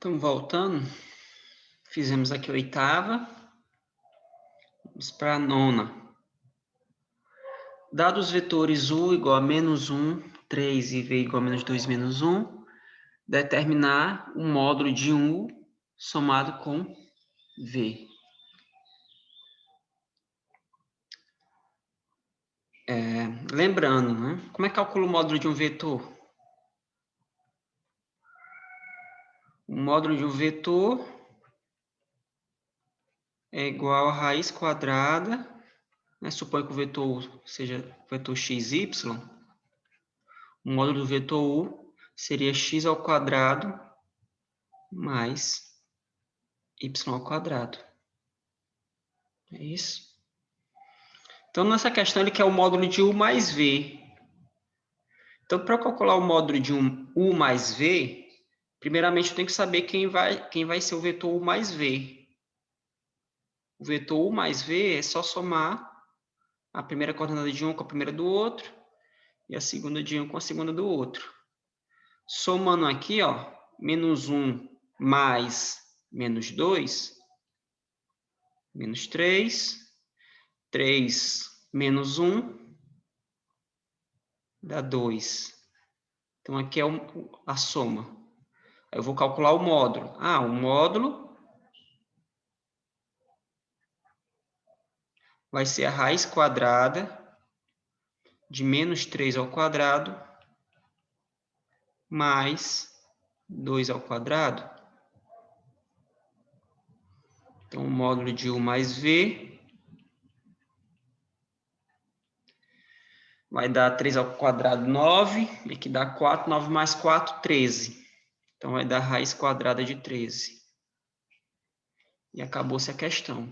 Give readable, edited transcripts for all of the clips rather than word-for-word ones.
Então, voltando, fizemos aqui a oitava, vamos para a nona. Dados os vetores u igual a menos 1, 3 e v igual a menos 2, menos 1, determinar o módulo de u somado com v. Lembrando, né? Como é que calcula o módulo de um vetor? O módulo de um vetor é igual a raiz quadrada, né? Suponha que o vetor seja o vetor xy. O módulo do vetor u seria x ao quadrado mais y ao quadrado. É isso? Então, nessa questão, ele quer o módulo de u mais v. Então, para calcular o módulo de u mais v, primeiramente eu tenho que saber quem vai ser o vetor u mais v. O vetor u mais v é só somar a primeira coordenada de um com a primeira do outro e a segunda de um com a segunda do outro. Somando aqui, ó, menos 1 mais menos 2, menos 3, 3 menos 1, dá 2. Então, aqui é a soma. Aí eu vou calcular o módulo. O módulo vai ser a raiz quadrada de menos 3 ao quadrado mais 2 ao quadrado. Então, o módulo de u mais v vai dar 3 ao quadrado, 9. E aqui dá 4, 9 mais 4, 13. Então, vai dar raiz quadrada de 13. E acabou-se a questão.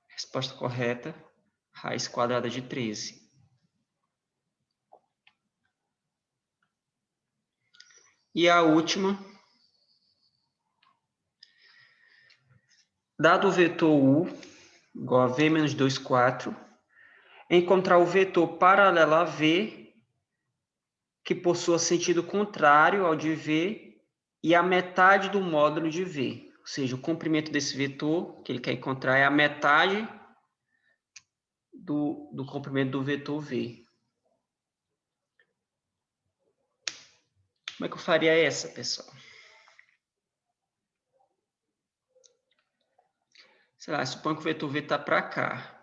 Resposta correta, raiz quadrada de 13. E a última, dado o vetor u igual a v menos 2, 4, encontrar o vetor paralelo a v que possua sentido contrário ao de v e a metade do módulo de v. Ou seja, o comprimento desse vetor que ele quer encontrar é a metade do comprimento do vetor v. Como é que eu faria essa, pessoal? Sei lá, suponho que o vetor v está para cá.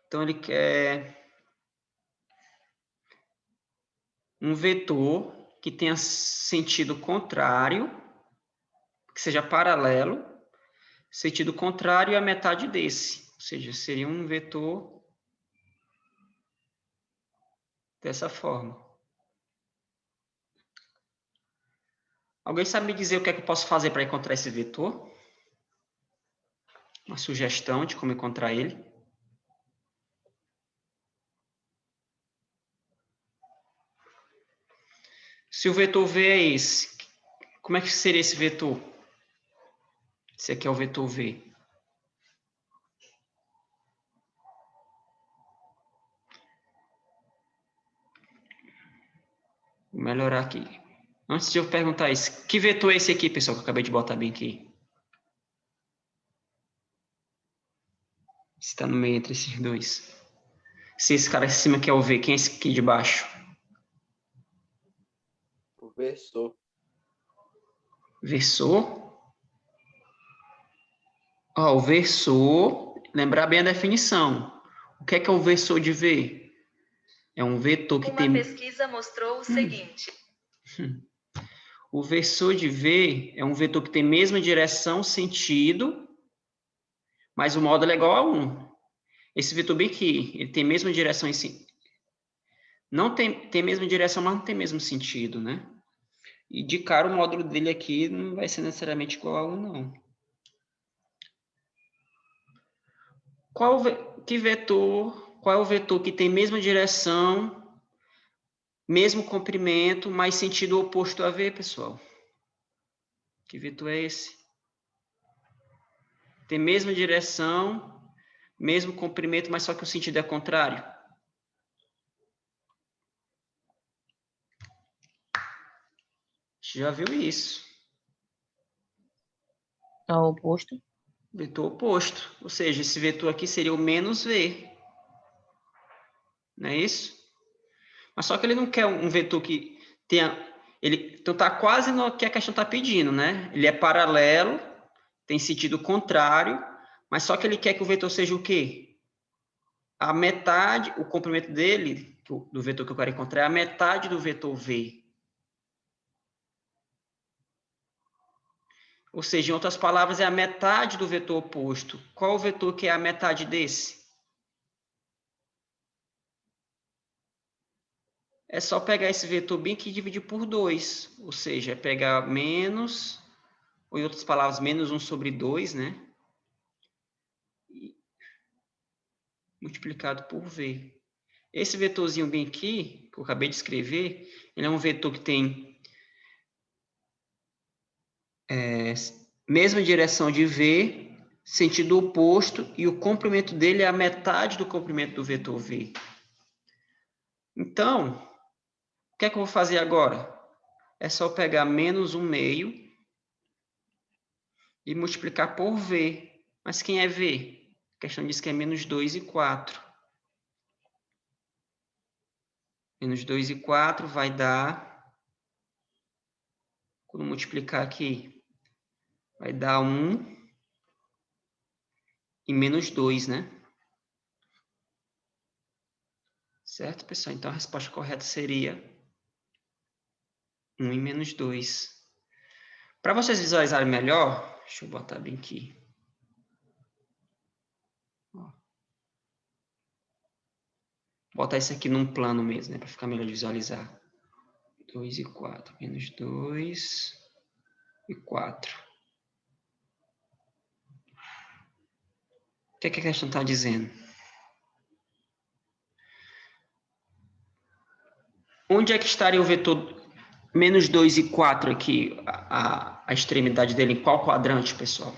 Então, ele quer um vetor que tenha sentido contrário, que seja paralelo, sentido contrário é a metade desse. Ou seja, seria um vetor dessa forma. Alguém sabe me dizer o que é que eu posso fazer para encontrar esse vetor? Uma sugestão de como encontrar ele? Se o vetor v é esse, como é que seria esse vetor? Esse aqui é o vetor v. Vou melhorar aqui. Antes de eu perguntar isso, que vetor é esse aqui, pessoal, que eu acabei de botar bem aqui? Está no meio entre esses dois. Se esse cara em cima aqui é o v, quem é esse aqui de baixo? O versor. Versor? O versor, lembrar bem a definição. O que é o versor de v? É um vetor que tem... Uma pesquisa mostrou o seguinte. O versor de v é um vetor que tem mesma direção, sentido, mas o módulo é igual a 1. Esse vetor bem aqui, ele tem mesma direção em não tem mesma direção, mas não tem mesmo sentido, né? E de cara o módulo dele aqui não vai ser necessariamente igual a 1, não. Qual é o vetor que tem mesma direção, mesmo comprimento, mas sentido oposto a v, pessoal? Que vetor é esse? Tem mesma direção, mesmo comprimento, mas só que o sentido é contrário. Você já viu isso. É o oposto. Vetor oposto. Ou seja, esse vetor aqui seria o menos V. Não é isso? Mas só que ele não quer um vetor que tenha... Então, está quase no que a questão está pedindo, né? Ele é paralelo, tem sentido contrário, mas só que ele quer que o vetor seja o quê? A metade, o comprimento dele, do vetor que eu quero encontrar, é a metade do vetor V. Ou seja, em outras palavras, é a metade do vetor oposto. Qual o vetor que é a metade desse? É só pegar esse vetor bem aqui e dividir por 2. Ou seja, é pegar menos, ou em outras palavras, menos 1 sobre 2, né? E multiplicado por V. Esse vetorzinho bem aqui, que eu acabei de escrever, ele é um vetor que tem mesma direção de V, sentido oposto, e o comprimento dele é a metade do comprimento do vetor V. Então, o que é que eu vou fazer agora? É só pegar menos 1/2 e multiplicar por V. Mas quem é V? A questão diz que é menos 2 e 4. Menos 2 e 4 vai dar... Quando multiplicar aqui, vai dar 1 e menos 2, né? Certo, pessoal? Então, a resposta correta seria 1 e menos 2. Para vocês visualizarem melhor, deixa eu botar bem aqui. Ó. Botar isso aqui num plano mesmo, né? Para ficar melhor de visualizar. 2 e 4. Menos 2 e 4. O que é que a questão está dizendo? Onde é que estaria o vetor menos 2 e 4 aqui? A extremidade dele em qual quadrante, pessoal?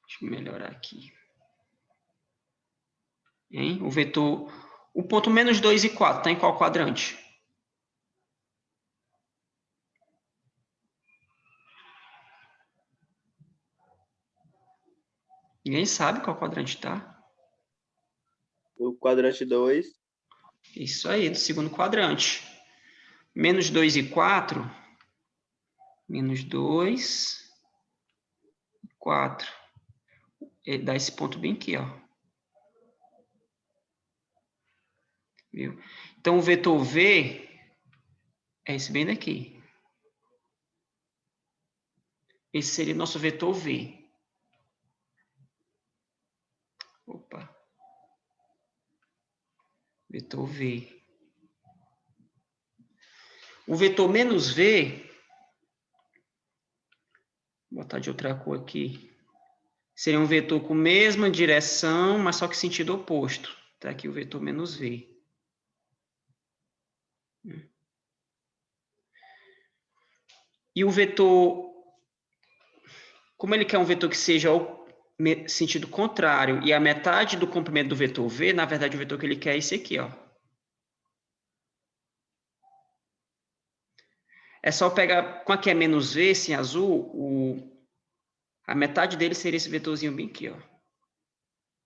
Deixa eu melhorar aqui. Hein? O vetor... O ponto menos 2 e 4 está em qual quadrante? Ninguém sabe qual quadrante está? O quadrante 2. Isso aí, do segundo quadrante. Menos 2 e 4. Menos 2 e 4. Ele dá esse ponto bem aqui, ó. Viu? Então, o vetor V é esse bem daqui. Esse seria nosso vetor V. Opa. Vetor V. O vetor menos V, vou botar de outra cor aqui, seria um vetor com mesma direção, mas só que sentido oposto. Está aqui o vetor menos V. E o vetor, como ele quer um vetor que seja o sentido contrário e a metade do comprimento do vetor V, na verdade o vetor que ele quer é esse aqui, ó. É só pegar, com aqui é menos V, esse em azul, a metade dele seria esse vetorzinho bem aqui, ó.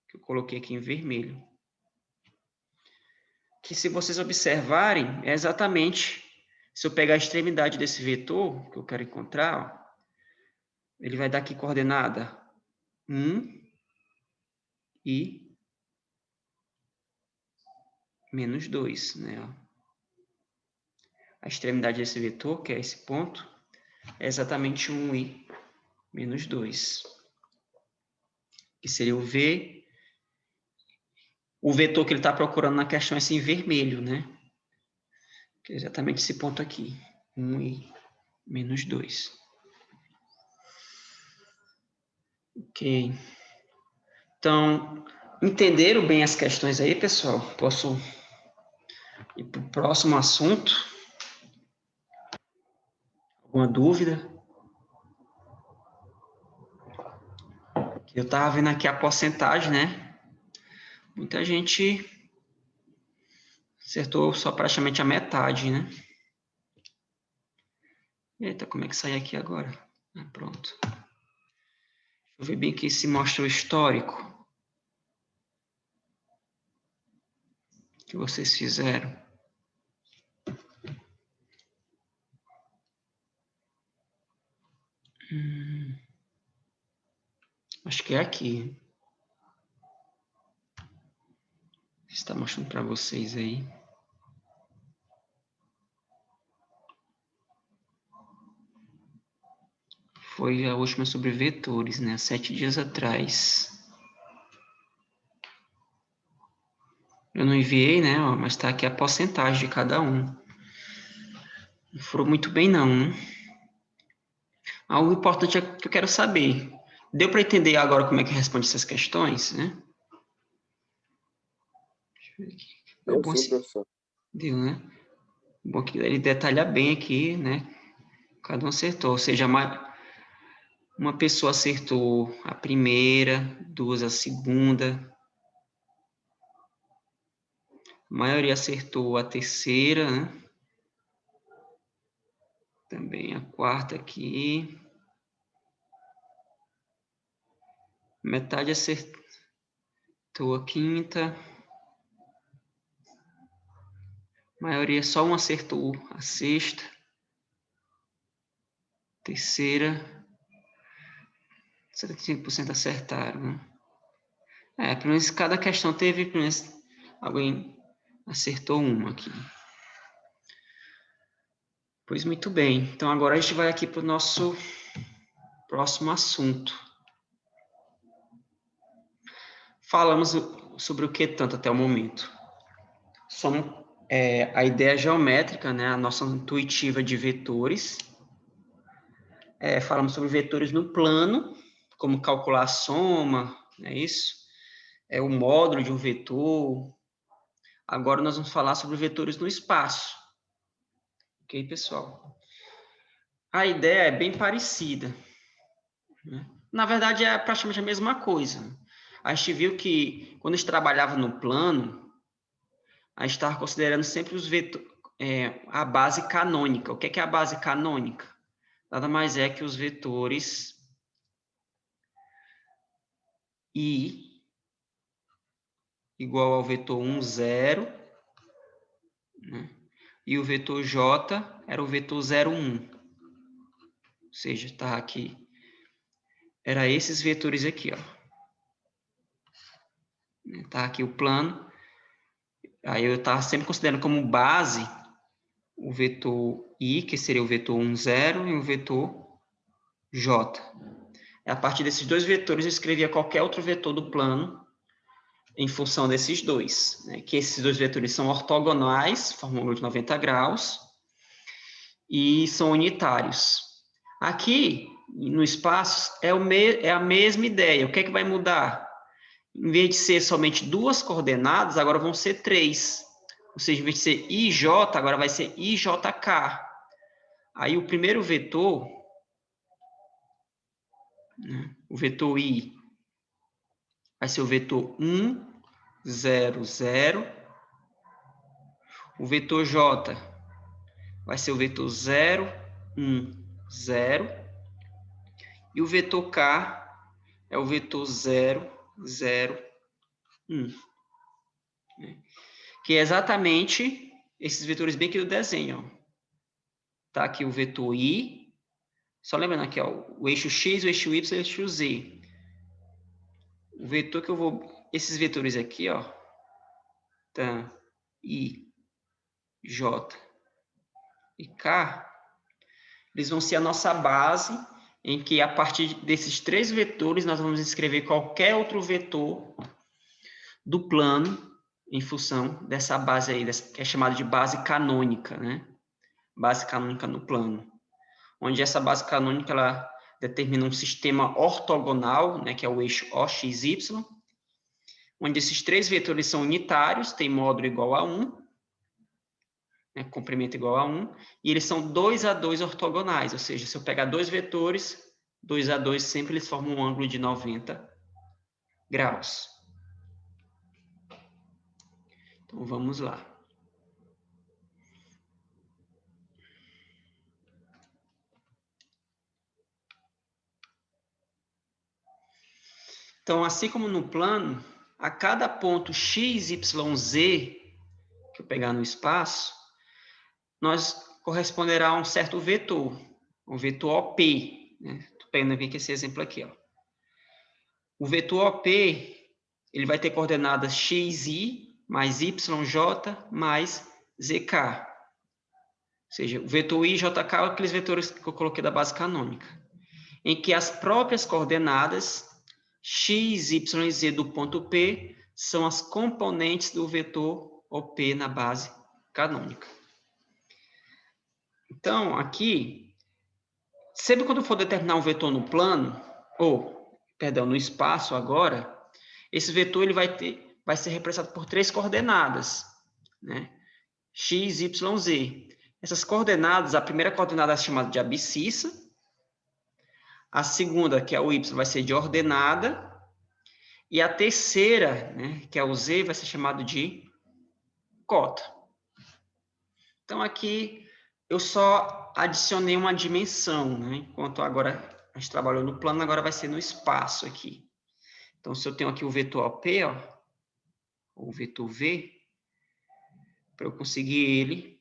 Que eu coloquei aqui em vermelho. Que se vocês observarem, é exatamente, se eu pegar a extremidade desse vetor, que eu quero encontrar, ó, ele vai dar aqui coordenada 1 e menos 2, né? Ó. A extremidade desse vetor, que é esse ponto, é exatamente 1 e menos 2. Que seria o V. O vetor que ele está procurando na questão é esse em vermelho, né? Que é exatamente esse ponto aqui. 1 e menos 2. Ok. Então, entenderam bem as questões aí, pessoal? Posso ir para o próximo assunto? Alguma dúvida? Eu estava vendo aqui a porcentagem, né? Muita gente acertou só praticamente a metade, né? Eita, como é que sai aqui agora? Ah, pronto. Deixa eu ver bem aqui se mostra o histórico que vocês fizeram. Acho que é aqui. Está mostrando para vocês aí. Foi a última sobre vetores, né? 7 dias atrás. Eu não enviei, né? Mas está aqui a porcentagem de cada um. Não foram muito bem, não, né? Algo importante é que eu quero saber. Deu para entender agora como é que responde essas questões, né? Deixa eu ver aqui. Eu sim, professor. Deu, né? Bom que ele detalha bem aqui, né? Cada um acertou. Ou seja, uma pessoa acertou a primeira, duas a segunda. A maioria acertou a terceira, né? Também a quarta aqui. Metade acertou a quinta. A maioria, só um acertou a sexta. Terceira. 75% acertaram, né? Pelo menos cada questão teve, pelo menos alguém acertou uma aqui. Pois muito bem. Então agora a gente vai aqui para o nosso próximo assunto. Falamos sobre o que tanto até o momento? A ideia geométrica, né? A nossa intuitiva de vetores. Falamos sobre vetores no plano, como calcular a soma, é isso? O módulo de um vetor. Agora nós vamos falar sobre vetores no espaço. Ok, pessoal? A ideia é bem parecida, né? Na verdade, é praticamente a mesma coisa. A gente viu que, quando a gente trabalhava no plano, a gente estava considerando sempre os vetores, a base canônica. O que é a base canônica? Nada mais é que os vetores I igual ao vetor 1, 0, né? E o vetor J era o vetor 0, 1. Ou seja, está aqui. Era esses vetores aqui, ó. Está aqui o plano. Aí eu estava sempre considerando como base o vetor I, que seria o vetor 1, 0, e o vetor J. A partir desses dois vetores, eu escrevia qualquer outro vetor do plano em função desses dois, né? Que esses dois vetores são ortogonais, formam um ângulo de 90 graus, e são unitários. Aqui, no espaço, é a mesma ideia. O que é que vai mudar? Em vez de ser somente duas coordenadas, agora vão ser três. Ou seja, em vez de ser IJ, agora vai ser IJK. Aí o primeiro vetor, né, o vetor I, vai ser o vetor 1, 0, 0. O vetor J vai ser o vetor 0, 1, 0. E o vetor K é o vetor 0, 0, 1. Que é exatamente esses vetores bem aqui do desenho. Tá aqui o vetor I. Só lembrando aqui, ó, o eixo X, o eixo Y e o eixo Z. O vetor que eu vou... Esses vetores aqui, ó. Tá, I, J e K. Eles vão ser a nossa base, em que a partir desses três vetores nós vamos escrever qualquer outro vetor do plano em função dessa base aí, que é chamada de base canônica, né? Base canônica no plano. Onde essa base canônica ela determina um sistema ortogonal, né, que é o eixo OXY, onde esses três vetores são unitários, tem módulo igual a 1, né, comprimento igual a 1, e eles são 2 a 2 ortogonais, ou seja, se eu pegar dois vetores, 2 a 2 sempre eles formam um ângulo de 90 graus. Então, vamos lá. Então, assim como no plano, a cada ponto x, y, z que eu pegar no espaço, nós corresponderá a um certo vetor, o vetor OP. Estou pegando aqui esse exemplo aqui. Ó. O vetor OP ele vai ter coordenadas xi mais yj mais zk. Ou seja, o vetor i e jk é aqueles vetores que eu coloquei da base canônica, em que as próprias coordenadas x, y e z do ponto P são as componentes do vetor OP na base canônica. Então, aqui, sempre quando eu for determinar um vetor no plano, no espaço agora, esse vetor ele vai ser representado por 3 coordenadas, né? X, Y, Z. Essas coordenadas, a primeira coordenada é chamada de abscissa, a segunda, que é o Y, vai ser de ordenada, e a terceira, né, que é o Z, vai ser chamado de cota. Então, aqui eu só adicionei uma dimensão, né? Enquanto agora a gente trabalhou no plano, agora vai ser no espaço aqui. Então, se eu tenho aqui o vetor OP, ó, ou o vetor V, para eu conseguir ele,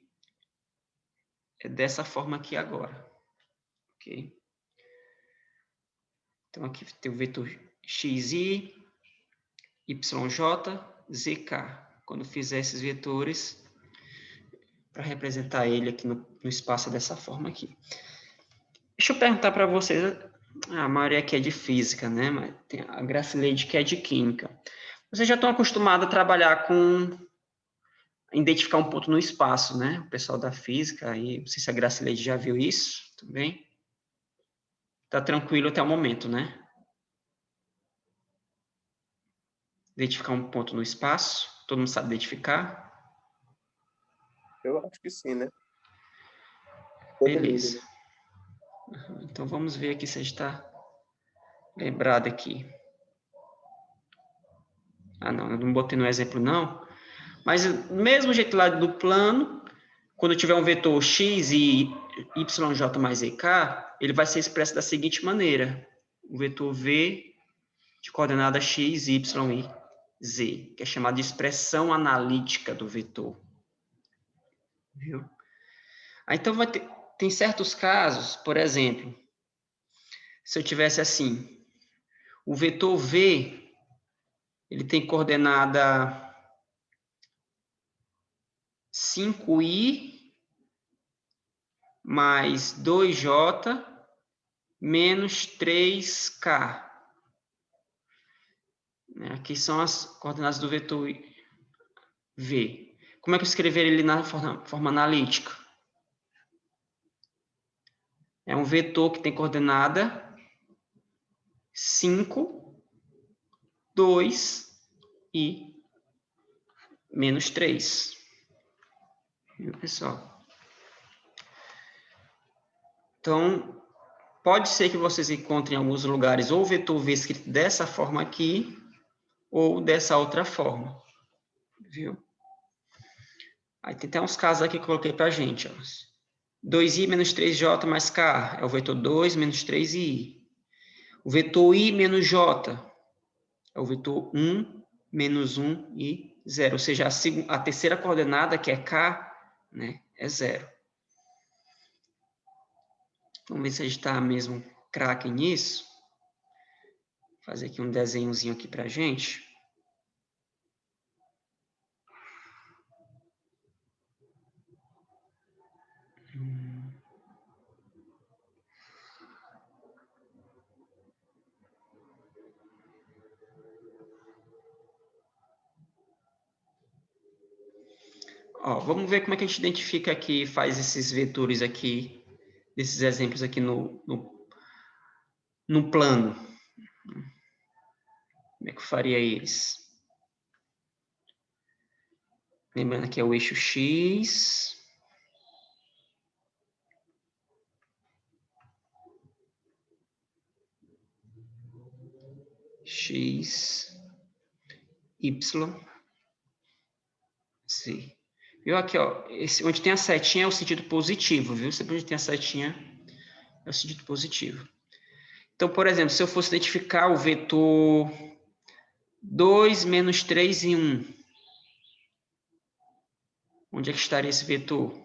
é dessa forma aqui agora. Ok? Então, aqui tem o vetor XI, YJ, ZK. Quando eu fizer esses vetores, para representar ele aqui no espaço dessa forma aqui. Deixa eu perguntar para vocês, a maioria aqui é de física, né? Mas tem a Gracileide que é de química. Vocês já estão acostumados a trabalhar com identificar um ponto no espaço, né? O pessoal da física, aí, não sei se a Gracileide já viu isso também. Tá tranquilo até o momento, né? Identificar um ponto no espaço, todo mundo sabe identificar? Eu acho que sim, né? Todo mundo, Beleza. né? Então, vamos ver aqui se a gente está lembrado aqui. Ah, não, eu não botei no exemplo, não. Mas, do mesmo jeito lá do plano, quando eu tiver um vetor x e yj mais ek, ele vai ser expresso da seguinte maneira. O vetor v de coordenada x, y e z, que é chamado de expressão analítica do vetor. Viu? Aí, então, tem certos casos, por exemplo, se eu tivesse assim, o vetor v, ele tem coordenada 5i mais 2j menos 3k. Aqui são as coordenadas do vetor v. Como é que eu escrever ele na forma analítica? É um vetor que tem coordenada 5, 2 e menos 3. Viu, pessoal? Então, pode ser que vocês encontrem em alguns lugares ou o vetor v escrito dessa forma aqui, ou dessa outra forma. Viu? Aí tem até uns casos aqui que eu coloquei para a gente. Ó. 2i menos 3j mais k é o vetor 2 menos 3i. O vetor i menos j é o vetor 1 menos 1 e 0. Ou seja, a terceira coordenada, que é k, né, é 0. Vamos ver se a gente está mesmo craque nisso. Vou fazer aqui um desenhozinho aqui para a gente. Ó, vamos ver como é que a gente identifica aqui, faz esses vetores aqui, esses exemplos aqui no plano. Como é que eu faria eles? Lembrando que é o eixo X. X. Y, Z. Viu aqui, ó, onde tem a setinha é o sentido positivo, viu? Sempre onde tem a setinha é o sentido positivo. Então, por exemplo, se eu fosse identificar o vetor 2 menos 3 e 1, onde é que estaria esse vetor?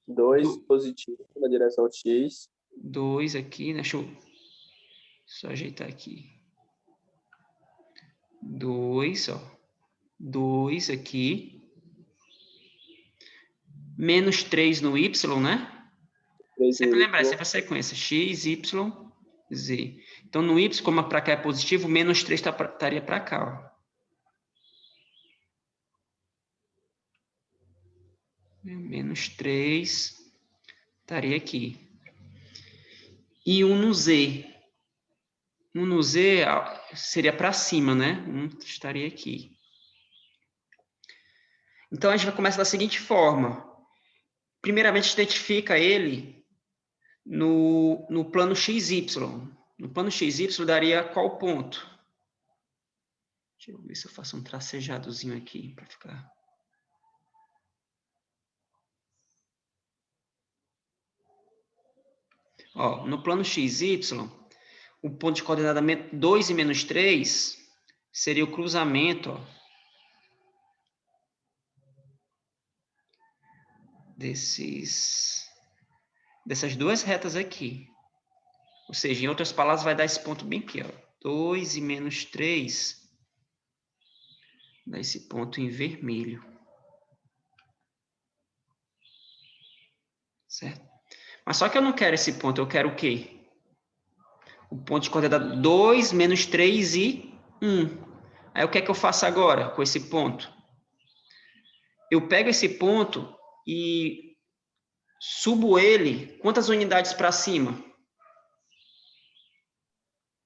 2 positivo na direção X. 2 aqui, né? Deixa eu só ajeitar aqui. 2, ó. 2 aqui. Menos 3 no Y, né? 3 Sempre no lembrar, Y. sempre a sequência. X, Y, Z. Então, no Y, como para cá é positivo, menos 3 estaria para cá, ó. Menos 3 estaria aqui. E 1 no Z. 1 no Z seria para cima, né? 1 estaria aqui. Então, a gente vai começar da seguinte forma. Primeiramente, a gente identifica ele no plano XY. No plano XY daria qual ponto? Deixa eu ver se eu faço um tracejadozinho aqui para ficar... Ó, no plano XY, o ponto de coordenada 2 e menos 3 seria o cruzamento, ó, dessas duas retas aqui. Ou seja, em outras palavras, vai dar esse ponto bem aqui, ó. 2 e menos 3 dá esse ponto em vermelho. Certo? Mas só que eu não quero esse ponto, eu quero o quê? O ponto de coordenada 2, menos 3 e 1. Aí o que é que eu faço agora com esse ponto? Eu pego esse ponto e subo ele quantas unidades para cima?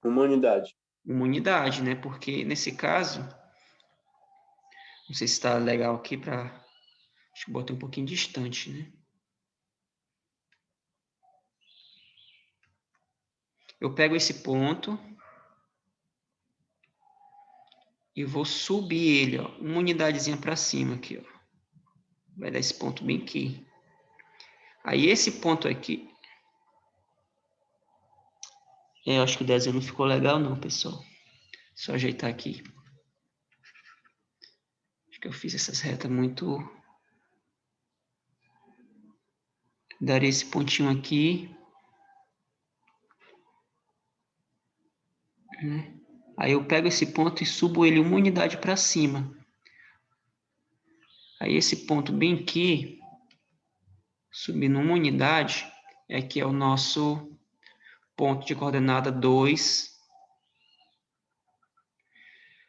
Uma unidade. Uma unidade, né? Porque nesse caso, não sei se está legal aqui para... Acho que botei um pouquinho distante, né? Eu pego esse ponto e vou subir ele, ó, uma unidadezinha para cima aqui, ó. Vai dar esse ponto bem aqui. Aí esse ponto aqui... eu acho que o desenho não ficou legal não, pessoal. Só ajeitar aqui. Acho que eu fiz essas retas muito... Daria esse pontinho aqui. Né? Aí eu pego esse ponto e subo ele uma unidade para cima. Aí esse ponto bem aqui, subindo uma unidade, é que é o nosso ponto de coordenada 2,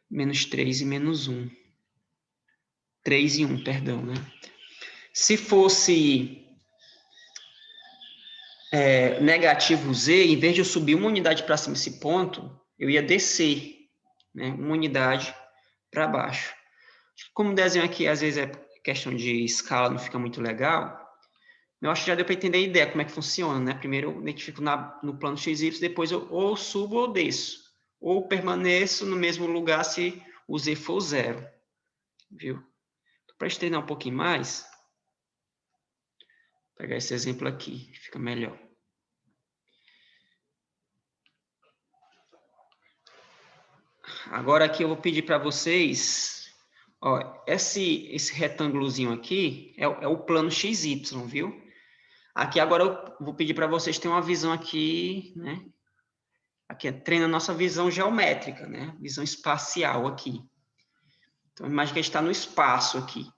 menos 3 e menos 1. 3 e 1, perdão, né? Se fosse negativo Z, em vez de eu subir uma unidade para cima desse ponto, eu ia descer, né, uma unidade para baixo. Como o desenho aqui, às vezes, é questão de escala, não fica muito legal, eu acho que já deu para entender a ideia, como é que funciona, né? Primeiro eu identifico no plano XY, depois eu ou subo ou desço, ou permaneço no mesmo lugar se o Z for 0, viu? Para treinar um pouquinho mais, vou pegar esse exemplo aqui, fica melhor. Agora aqui eu vou pedir para vocês, ó, esse retângulozinho aqui é o plano XY, viu? Aqui agora eu vou pedir para vocês terem uma visão aqui, né? Aqui treina a nossa visão geométrica, né? Visão espacial aqui. Então, imagina que a gente está no espaço aqui.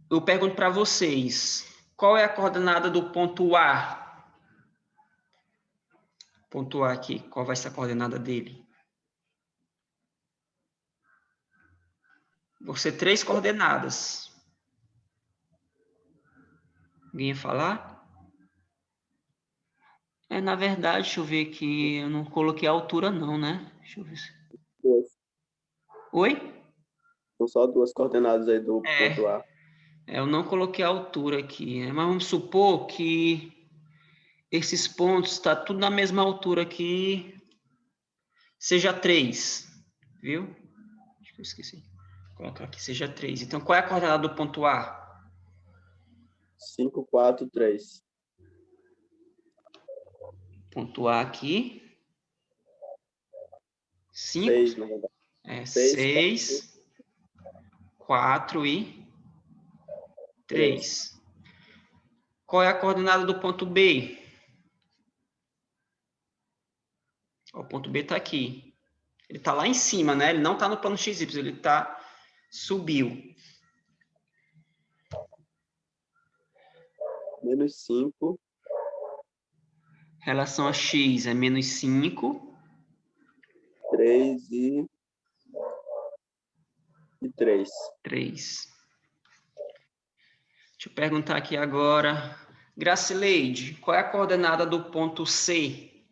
Eu pergunto para vocês, qual é a coordenada do ponto A? Ponto A aqui, qual vai ser a coordenada dele? Vão ser 3 coordenadas. Alguém ia falar? Na verdade, deixa eu ver aqui, eu não coloquei a altura não, né? Deixa eu ver. Duas. Oi? São só duas coordenadas aí do ponto A. Eu não coloquei a altura aqui, né? Mas vamos supor que esses pontos está tudo na mesma altura aqui, seja 3, viu? Acho que eu esqueci. Vou colocar aqui, seja 3. Então, qual é a coordenada do ponto A? 5, 4, 3. Ponto A aqui. 5, 6, na verdade. 6, 6, 4 e 3. Qual é a coordenada do ponto B? O ponto B está aqui. Ele está lá em cima, né? Ele não está no plano XY, ele subiu. Menos 5. Relação a X é menos 5. 3 e 3. 3. Deixa eu perguntar aqui agora. Gracileide, qual é a coordenada do ponto C?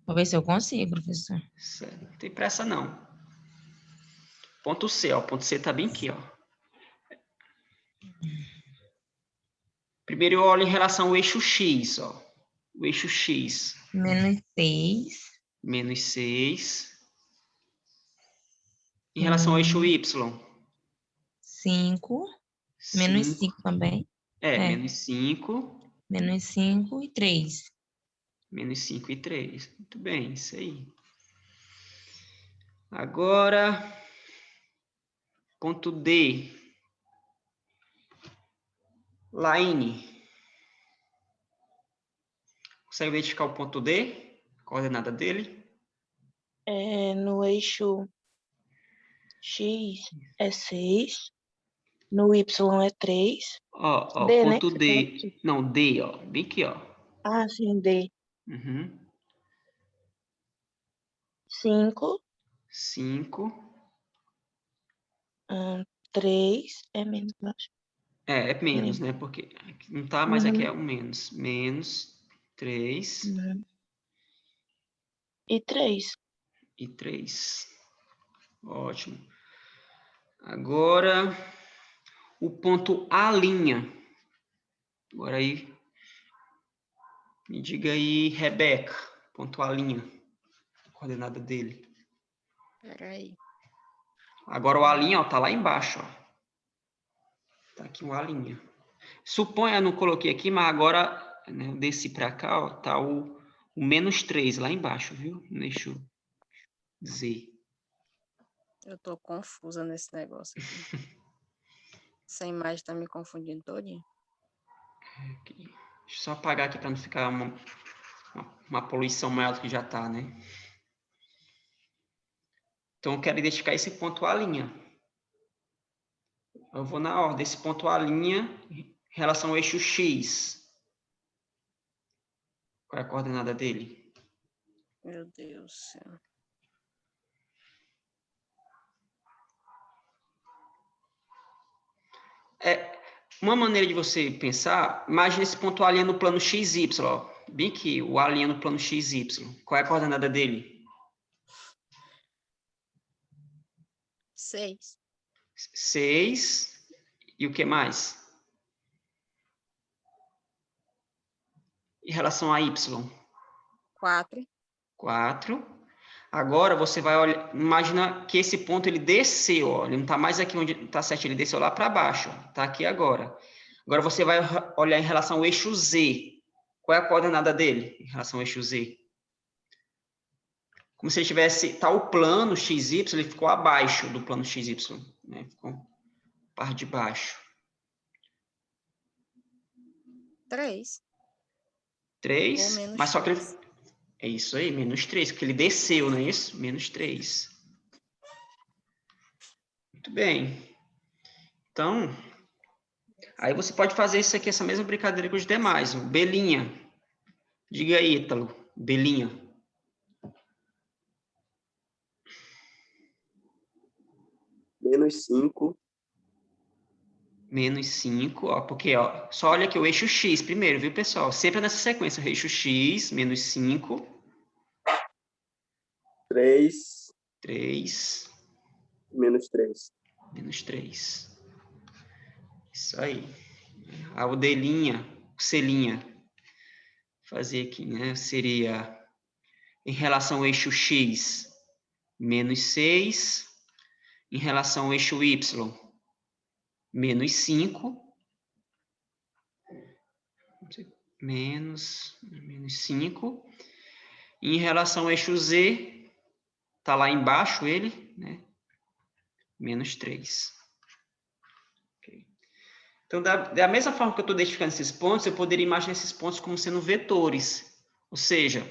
Vou ver se eu consigo, professor. Certo. Não tem pressa, não. Ponto C, ó. O ponto C está bem aqui, ó. Primeiro eu olho em relação ao eixo X, ó. O eixo X. Menos 6. Menos 6. Em relação ao eixo Y. 5. Menos 5 também. Menos 5. Menos 5 e 3. Menos 5 e 3. Muito bem, isso aí. Agora, ponto D. Laine. Consegue identificar o ponto D? A coordenada dele? No eixo X é 6, no Y é 3. Ó, D, né? ponto D. Não, D, ó. Bem aqui, ó. Ah, sim, D. Uhum. 5, 5. 3 é menos, eu acho. É menos, né? Porque aqui não tá, mas aqui é um menos. Menos 3 E 3. e 3. Ótimo. Agora, o ponto A'. Agora aí, me diga aí, Rebeca, ponto A', a coordenada dele. Peraí. Agora o A', ó, tá lá embaixo, ó. Tá aqui o A'. Suponha, eu não coloquei aqui, mas agora, né, eu desci para cá, ó, tá o menos 3 lá embaixo, viu? Deixa eu Z. Eu tô confusa nesse negócio aqui. Essa imagem tá me confundindo todinha. Aqui. Deixa eu só apagar aqui para não ficar uma poluição maior do que já tá, né? Então, eu quero identificar esse ponto A'. Eu vou na ordem. Esse ponto A' em relação ao eixo X. Qual é a coordenada dele? Meu Deus do céu. Uma maneira de você pensar, imagine esse ponto A' no plano XY. Ó. Bem que o A' no plano XY. Qual é a coordenada dele? 6. 6. E o que mais? Em relação a Y? 4. 4. Agora você vai olhar, imagina que esse ponto ele desceu, ó, ele não está mais aqui onde está certo, ele desceu lá para baixo, está aqui agora. Agora você vai olhar em relação ao eixo Z. Qual é a coordenada dele em relação ao eixo Z? Como se ele tivesse tal plano XY, ele ficou abaixo do plano XY, né? Ficou a parte de baixo. 3. 3, Ou menos mas só que 3. ele... É isso aí, menos 3, porque ele desceu, não é isso? Menos 3. Muito bem. Então, aí você pode fazer isso aqui, essa mesma brincadeira com os demais. O Belinha. Diga aí, Ítalo. Belinha. Menos 5. Menos 5, ó, porque, ó, só olha aqui o eixo X primeiro, viu, pessoal? Sempre nessa sequência, o eixo X, menos 5. 3. 3. Menos 3. Menos 3. Isso aí. A o D', C', fazer aqui, né? Seria em relação ao eixo X, menos 6, em relação ao eixo Y, menos 5, menos 5, e em relação ao eixo Z, está lá embaixo ele, né? Menos 3. Okay. Então, da mesma forma que eu estou identificando esses pontos, eu poderia imaginar esses pontos como sendo vetores. Ou seja,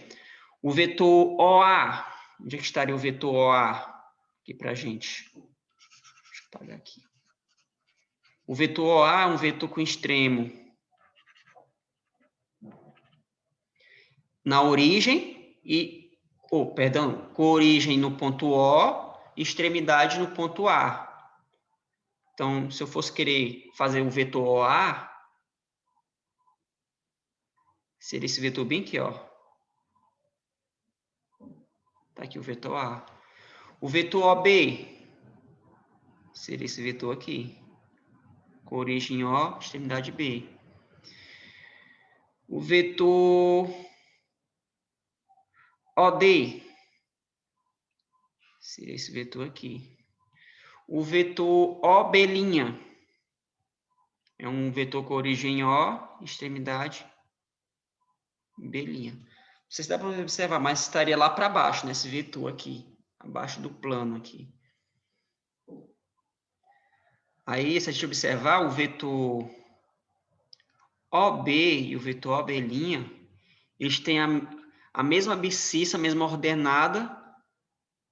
o vetor OA, onde é que estaria o vetor OA aqui para a gente? Deixa eu apagar aqui. O vetor OA é um vetor com extremo na origem e, com origem no ponto O e extremidade no ponto A. Então, se eu fosse querer fazer o vetor OA, seria esse vetor bem aqui, ó. Tá aqui o vetor A. O vetor OB seria esse vetor aqui, com origem O, extremidade B. O vetor OD seria esse vetor aqui. O vetor OB' é um vetor com origem O, extremidade B'. Não sei se dá para observar, mas estaria lá para baixo, nesse vetor aqui, abaixo do plano aqui. Aí, se a gente observar, o vetor OB e o vetor OB', eles têm a mesma abscissa, a mesma ordenada,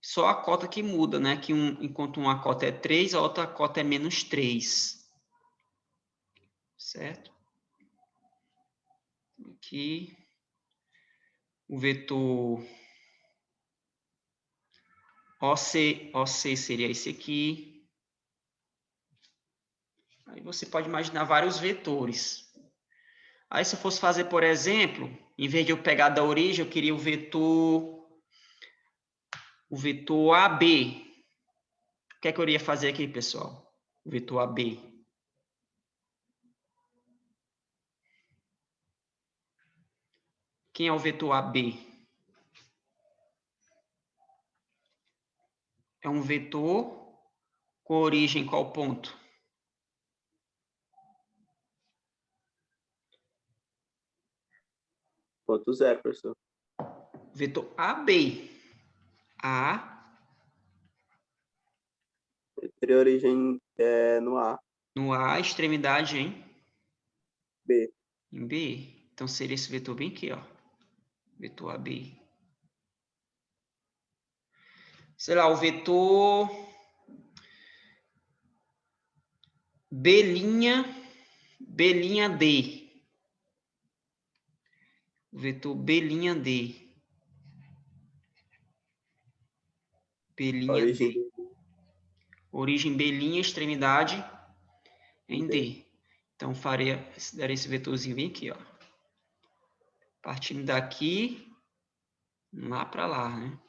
só a cota que muda, né? Que enquanto uma cota é 3, a outra cota é menos 3. Certo? Aqui, o vetor OC seria esse aqui. Aí você pode imaginar vários vetores. Aí, se eu fosse fazer, por exemplo, em vez de eu pegar da origem, eu queria o vetor AB. O que é que eu iria fazer aqui, pessoal? O vetor AB. Quem é o vetor AB? É um vetor com origem em qual ponto? Ponto 0, professor. Vetor AB. A. Teria origem no A. No A, extremidade em B. Em B. Então, seria esse vetor bem aqui, ó. Vetor AB. Sei lá, o vetor B', D. O vetor B', D. Origem D. Origem B', extremidade em D. Então, daria esse vetorzinho bem aqui, ó. Partindo daqui, lá para lá, né? Ou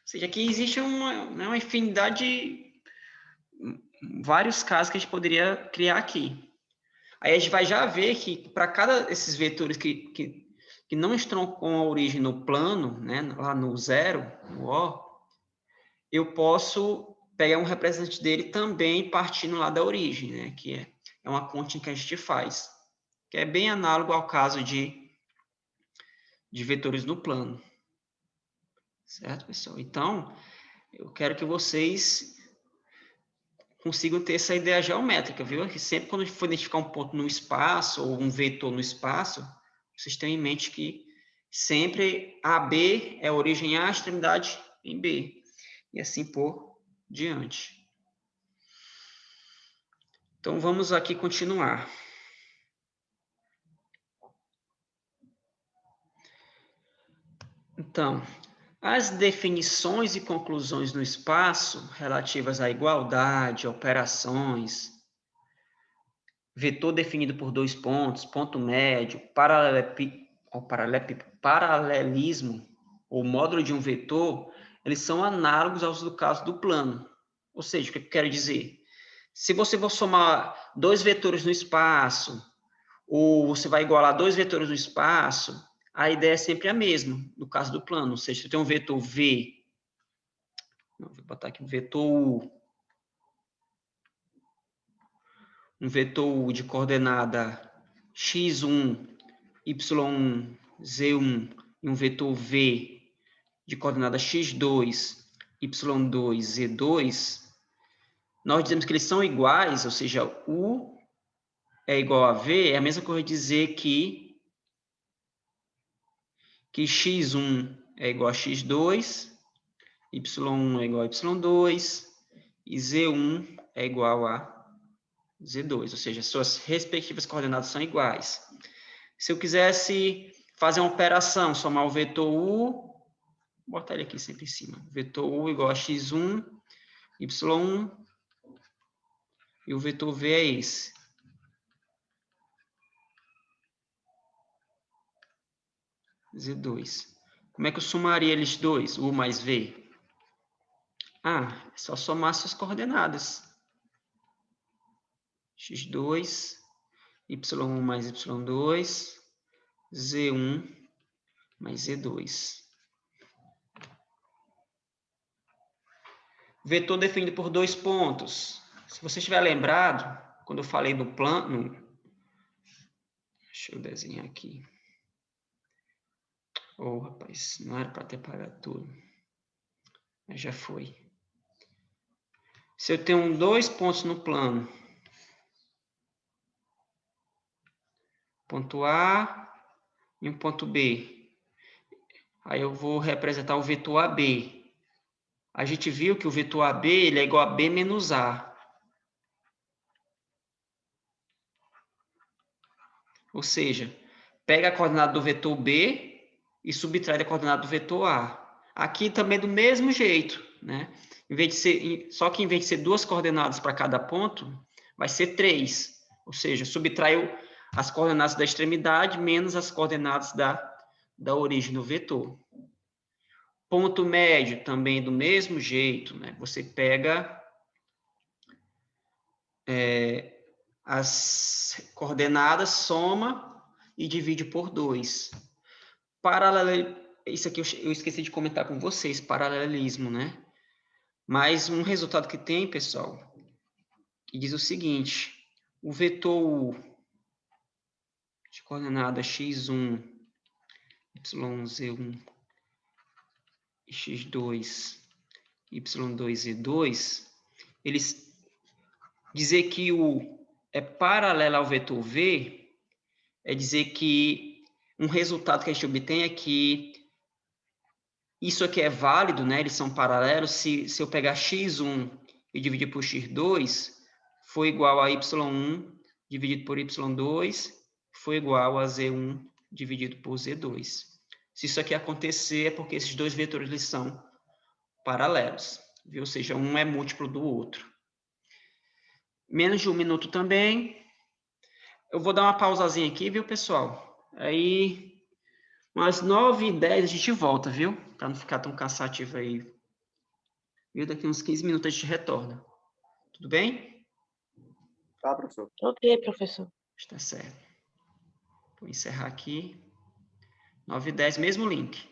seja, aqui existe uma infinidade vários casos que a gente poderia criar aqui. Aí a gente vai já ver que para cada desses vetores que não estão com a origem no plano, né, lá no 0, no O, eu posso pegar um representante dele também partindo lá da origem, né, que é uma continha que a gente faz, que é bem análogo ao caso de vetores no plano. Certo, pessoal? Então, eu quero que vocês consigam ter essa ideia geométrica, viu? Que sempre quando a gente for identificar um ponto no espaço ou um vetor no espaço, vocês tenham em mente que sempre AB é a origem A, extremidade em B. E assim por diante. Então, vamos aqui continuar. Então, as definições e conclusões no espaço relativas à igualdade, operações, vetor definido por 2 pontos, ponto médio, paralelismo ou módulo de um vetor, eles são análogos aos do caso do plano. Ou seja, o que eu quero dizer? Se você for somar dois vetores no espaço, ou você vai igualar dois vetores no espaço, a ideia é sempre a mesma, no caso do plano. Ou seja, você tem um vetor V, vou botar aqui um vetor U, de coordenada x1, y1, z1, e um vetor V de coordenada x2, y2, z2, nós dizemos que eles são iguais, ou seja, U é igual a V, é a mesma coisa dizer que x1 é igual a x2, y1 é igual a y2, e z1 é igual a z2, ou seja, suas respectivas coordenadas são iguais. Se eu quisesse fazer uma operação, somar o vetor U, vou botar ele aqui sempre em cima, vetor U igual a x1, y1, e o vetor V é esse. Z2. Como é que eu somaria eles dois, U mais V? Ah, é só somar suas coordenadas. x2, y1 mais y2, z1 mais z2. Vetor definido por dois pontos. Se você estiver lembrado, quando eu falei do plano... Deixa eu desenhar aqui. Oh, rapaz, não era para ter apagado tudo. Mas já foi. Se eu tenho dois pontos no plano, ponto A e um ponto B, aí eu vou representar o vetor AB. A gente viu que o vetor AB ele é igual a B menos A. Ou seja, pega a coordenada do vetor B e subtrai da coordenada do vetor A. Aqui também do mesmo jeito, né? Só que em vez de ser duas coordenadas para cada ponto, vai ser 3. Ou seja, subtraiu as coordenadas da extremidade menos as coordenadas da origem do vetor. Ponto médio também do mesmo jeito, né? Você pega as coordenadas, soma e divide por 2. Isso aqui eu esqueci de comentar com vocês, paralelismo, né? Mas um resultado que tem, pessoal, que diz o seguinte: o vetor U de coordenada x1, yz1, x2, y2, z2, dizer que o é paralelo ao vetor V é dizer que um resultado que a gente obtém é que isso aqui é válido, né? Eles são paralelos. Se eu pegar x1 e dividir por x2, foi igual a y1 dividido por y2, foi igual a z1 dividido por z2. Se isso aqui acontecer, é porque esses dois vetores eles são paralelos, viu? Ou seja, um é múltiplo do outro. Menos de 1 minuto também. Eu vou dar uma pausazinha aqui, viu, pessoal? Aí, umas 9h10 a gente volta, viu? Para não ficar tão cansativo aí. Viu? Daqui uns 15 minutos a gente retorna. Tudo bem? Tá, professor. Ok, professor. Está certo. Vou encerrar aqui. 9h10, mesmo link.